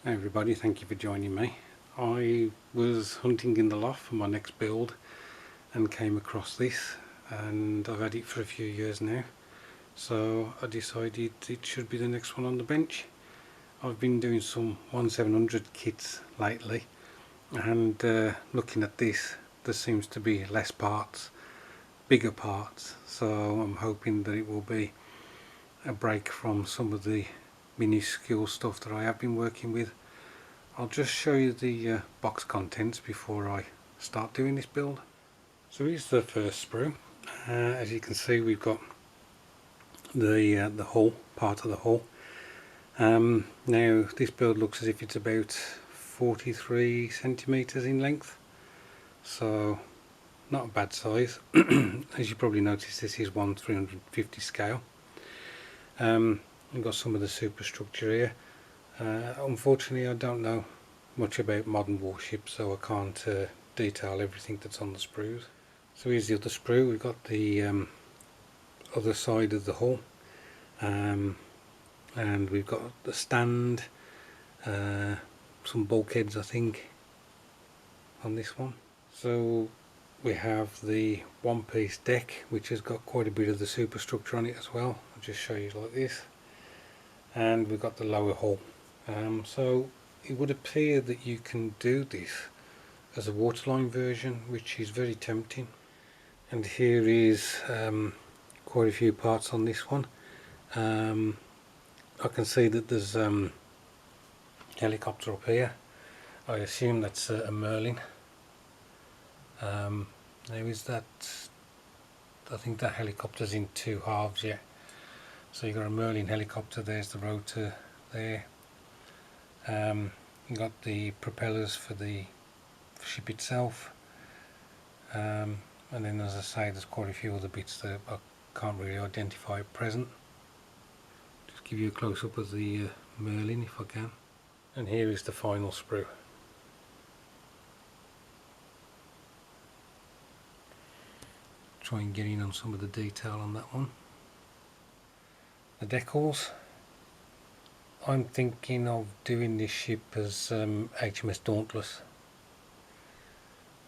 Hey everybody, thank you for joining me. I was hunting in the loft for my next build and came across this, and I've had it for a few years now, so I decided it should be the next one on the bench. I've been doing some 1700 kits lately, and looking at this, there seems to be less parts, bigger parts, so I'm hoping that it will be a break from some of the minuscule stuff that I have been working with. I'll just show you the box contents before I start doing this build. So here's the first sprue. As you can see, we've got the hull, part of the hull. Now this build looks as if it's about 43 centimeters in length, so not a bad size. As you probably noticed, this is 1/350 scale. We've got some of the superstructure here. Unfortunately, I don't know much about modern warships, so I can't detail everything that's on the sprues. So here's the other sprue. We've got the other side of the hull, and we've got the stand, some bulkheads I think on this one. So we have the one-piece deck, which has got quite a bit of the superstructure on it as well. I'll just show you like this. And we've got the lower hull. So it would appear that you can do this as a waterline version, which is very tempting. And here is quite a few parts on this one. I can see that there's helicopter up here. I assume that's a Merlin. Now is that, I think that helicopter's in two halves, yeah. So you've got a Merlin helicopter, there's the rotor there. You've got the propellers for the ship itself. And then, as I say, there's quite a few other bits that I can't really identify at present. Just give you a close-up of the Merlin if I can. And here is the final sprue. Try and get in on some of the detail on that one. The decals. I'm thinking of doing this ship as HMS Dauntless.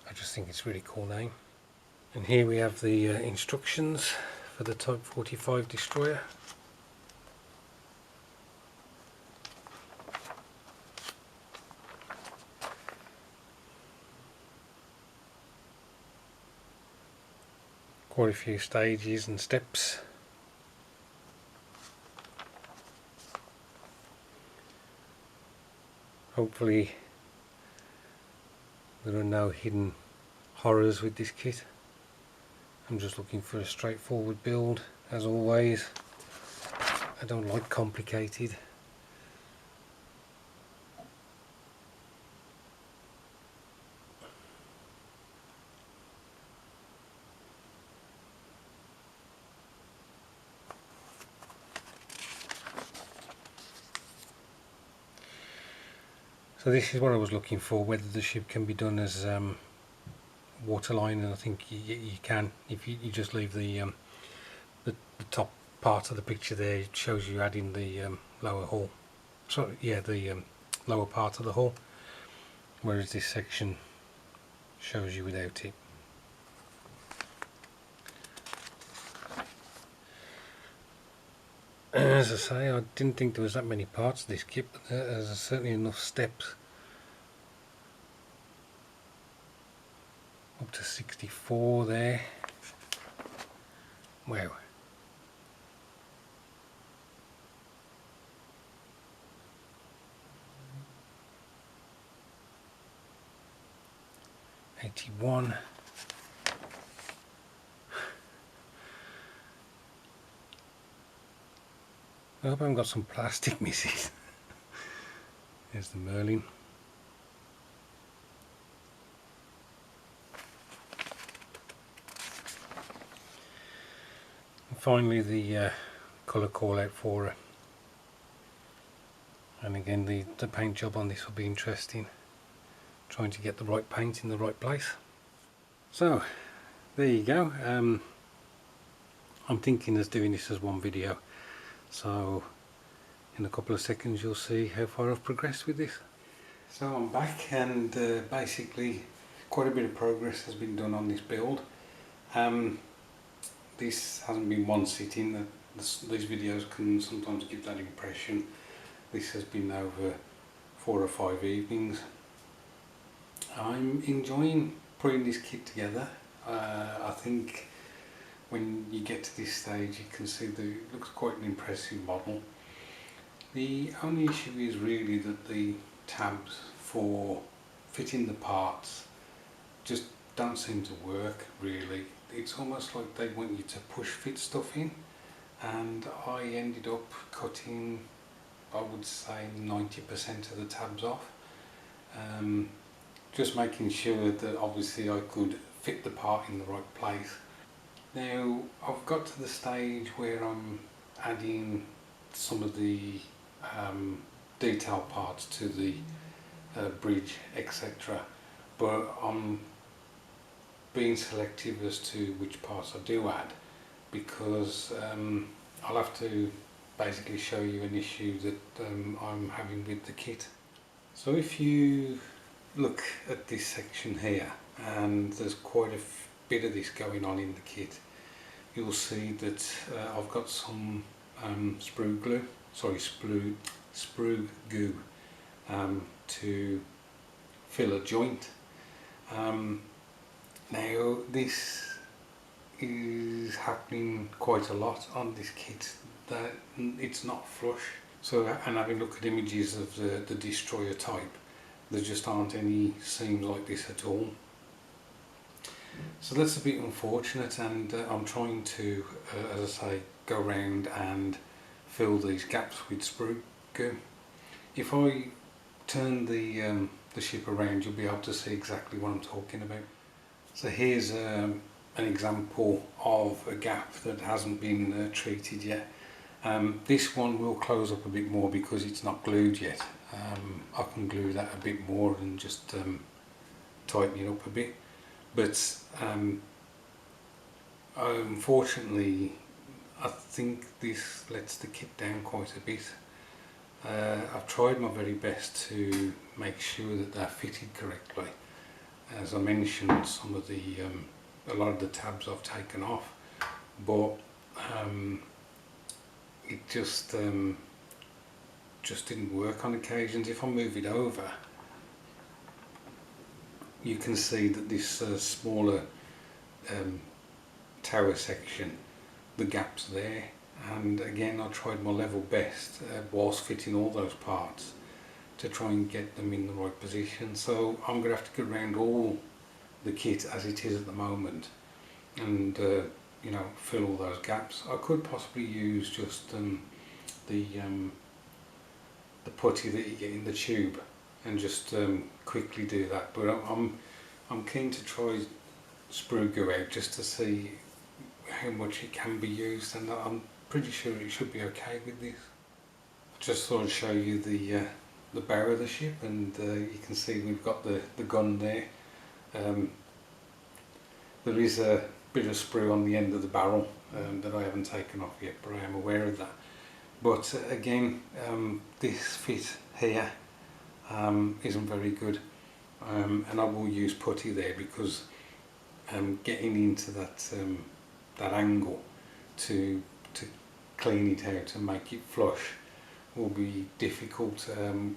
I just think it's a really cool name. And here we have the instructions for the Type 45 destroyer. Quite a few stages and steps. Hopefully there are no hidden horrors with this kit. I'm just looking for a straightforward build, as always. I don't like complicated. So this is what I was looking for, whether the ship can be done as waterline, and I think you can if you just leave the top part of the picture there. It shows you adding the lower hull. So yeah, the lower part of the hull, whereas this section shows you without it. As I say, I didn't think there was that many parts of this kit, but there's certainly enough steps. Up to 64 there. Wow. '81. I hope I haven't got some plastic missing. There's the Merlin. And finally the colour call out for her. And again the paint job on this will be interesting. Trying to get the right paint in the right place. So there you go. I'm thinking of doing this as one video. So in a couple of seconds you'll see how far I've progressed with this. So I'm back, and basically quite a bit of progress has been done on this build. This hasn't been one sitting. These videos can sometimes give that impression. This has been over 4 or 5 evenings. I'm enjoying putting this kit together. I think when you get to this stage you can see that it looks quite an impressive model. The only issue is really that the tabs for fitting the parts just don't seem to work really. It's almost like they want you to push fit stuff in, and I ended up cutting, I would say, 90% of the tabs off. Just making sure that obviously I could fit the part in the right place. Now I've got to the stage where I'm adding some of the detail parts to the bridge, etc. But I'm being selective as to which parts I do add, because I'll have to basically show you an issue that I'm having with the kit. So if you look at this section here, and there's quite a bit of this going on in the kit, you'll see that I've got some sprue goo to fill a joint. Now this is happening quite a lot on this kit, that it's not flush. So, and having looked at images of the destroyer type, there just aren't any seams like this at all. So that's a bit unfortunate, and I'm trying to, as I say, go around and fill these gaps with sprue goo. If I turn the ship around, you'll be able to see exactly what I'm talking about. So here's an example of a gap that hasn't been treated yet. This one will close up a bit more because it's not glued yet. I can glue that a bit more and just tighten it up a bit. But unfortunately, I think this lets the kit down quite a bit. I've tried my very best to make sure that they're fitted correctly. As I mentioned, some of a lot of the tabs I've taken off, but it just didn't work on occasions. If I move it over, you can see that this smaller tower section, the gap's there, and again I tried my level best whilst fitting all those parts to try and get them in the right position. So I'm going to have to get around all the kit as it is at the moment and you know, fill all those gaps. I could possibly use just the putty that you get in the tube and just quickly do that, but I'm keen to try sprue goo out just to see how much it can be used, and I'm pretty sure it should be okay with this. I just thought I'd show you the bow of the ship, and you can see we've got the gun there. There is a bit of sprue on the end of the barrel that I haven't taken off yet, but I am aware of that. But again, this fit here isn't very good, and I will use putty there because getting into that angle to clean it out and make it flush will be difficult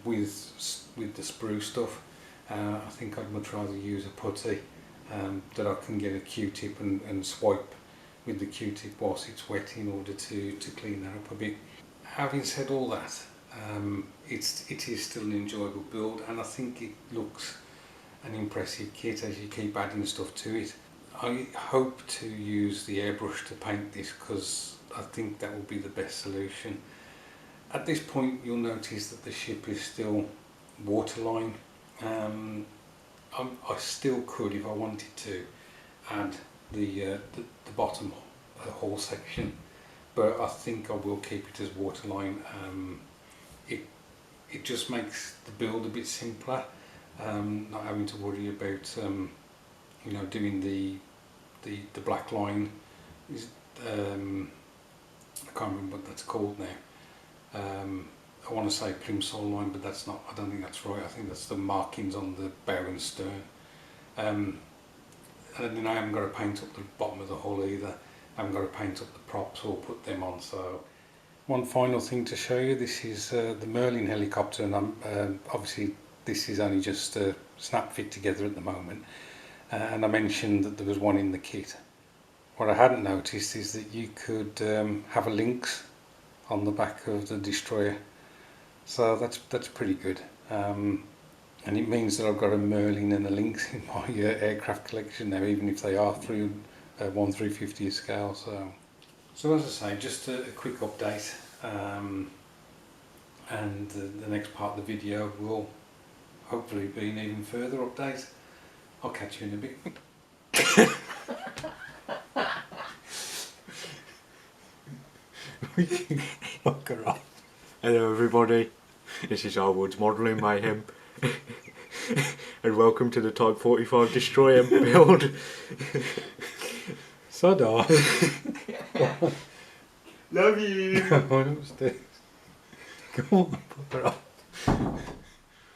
with the sprue stuff. I think I'd much rather use a putty that I can get a Q-tip and swipe with the Q-tip whilst it's wet in order to clean that up a bit. Having said all that, it is still an enjoyable build, and I think it looks an impressive kit as you keep adding stuff to it. I hope to use the airbrush to paint this because I think that will be the best solution. At this point you'll notice that the ship is still waterline. I still could, if I wanted to, add the bottom hull section, but I think I will keep it as waterline. It just makes the build a bit simpler, not having to worry about you know, doing the black line. I can't remember what that's called now. I want to say plimsoll line, but that's not, I don't think that's right. I think that's the markings on the bow and stern. And then I haven't got to paint up the bottom of the hull either. I haven't got to paint up the props or put them on. So one final thing to show you, this is the Merlin helicopter, and I'm obviously this is only just snap fit together at the moment, and I mentioned that there was one in the kit. What I hadn't noticed is that you could have a lynx on the back of the destroyer, so that's pretty good, and it means that I've got a Merlin and a lynx in my aircraft collection now, even if they are through 1/350th scale. So as I say, just a quick update, and the next part of the video will hopefully be an even further update. I'll catch you in a bit. Fuck her off. Hello everybody, this is Arwood's Modelling Mayhem and welcome to the Type 45 Destroyer build. Sod off. Love you! Come on upstairs. Come on, pop her off.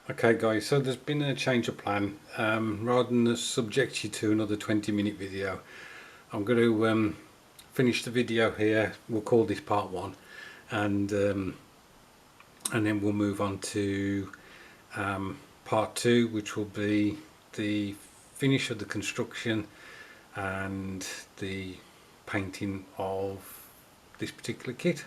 Okay guys, so there's been a change of plan. Rather than subject you to another 20-minute video, I'm going to finish the video here. We'll call this part 1, and then we'll move on to part 2, which will be the finish of the construction and the painting of this particular kit.